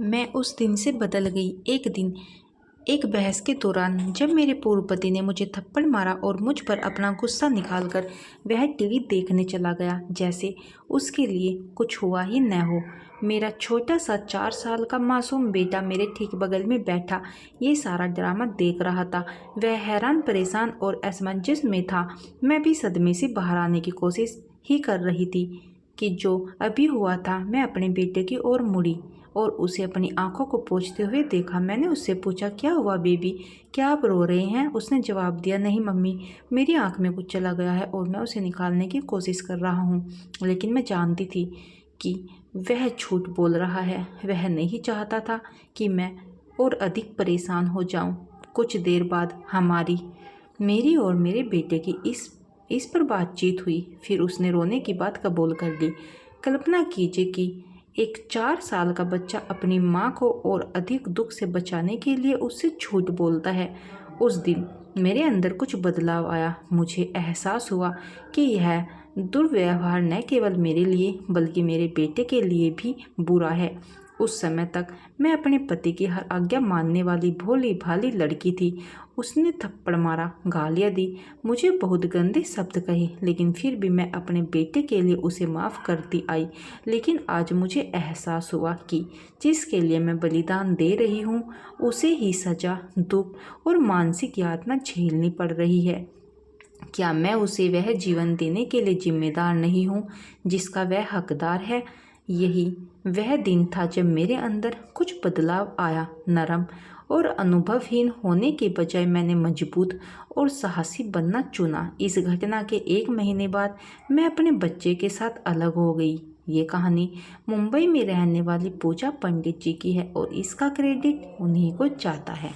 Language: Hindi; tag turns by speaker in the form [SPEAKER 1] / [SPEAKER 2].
[SPEAKER 1] मैं उस दिन से बदल गई। एक दिन एक बहस के दौरान जब मेरे पूर्व पति ने मुझे थप्पड़ मारा और मुझ पर अपना गुस्सा निकालकर वह टीवी देखने चला गया, जैसे उसके लिए कुछ हुआ ही न हो। मेरा छोटा सा 4 साल का मासूम बेटा मेरे ठीक बगल में बैठा ये सारा ड्रामा देख रहा था। वह हैरान, परेशान और असमंजस में था। मैं भी सदमे से बाहर आने की कोशिश ही कर रही थी कि जो अभी हुआ था। मैं अपने बेटे की ओर मुड़ी और उसे अपनी आंखों को पोंछते हुए देखा। मैंने उससे पूछा, क्या हुआ बेबी, क्या आप रो रहे हैं? उसने जवाब दिया, नहीं मम्मी, मेरी आंख में कुछ चला गया है और मैं उसे निकालने की कोशिश कर रहा हूँ। लेकिन मैं जानती थी कि वह झूठ बोल रहा है। वह नहीं चाहता था कि मैं और अधिक परेशान हो जाऊं। कुछ देर बाद मेरी और मेरे बेटे की इस पर बातचीत हुई। फिर उसने रोने की बात कबूल कर ली। कल्पना कीजिए कि एक 4 साल का बच्चा अपनी माँ को और अधिक दुख से बचाने के लिए उससे झूठ बोलता है। उस दिन मेरे अंदर कुछ बदलाव आया। मुझे एहसास हुआ कि यह दुर्व्यवहार न केवल मेरे लिए बल्कि मेरे बेटे के लिए भी बुरा है। उस समय तक मैं अपने पति की हर आज्ञा मानने वाली भोली भाली लड़की थी। उसने थप्पड़ मारा, गालियाँ दी, मुझे बहुत गंदे शब्द कहे, लेकिन फिर भी मैं अपने बेटे के लिए उसे माफ़ करती आई। लेकिन आज मुझे एहसास हुआ कि जिसके लिए मैं बलिदान दे रही हूँ उसे ही सजा, दुख और मानसिक यातना झेलनी पड़ रही है। क्या मैं उसे वह जीवन देने के लिए जिम्मेदार नहीं हूँ जिसका वह हकदार है? यही वह दिन था जब मेरे अंदर कुछ बदलाव आया। नरम और अनुभवहीन होने के बजाय मैंने मजबूत और साहसी बनना चुना। इस घटना के 1 महीने बाद मैं अपने बच्चे के साथ अलग हो गई। ये कहानी मुंबई में रहने वाली पूजा पंडित जी की है और इसका क्रेडिट उन्हीं को जाता है।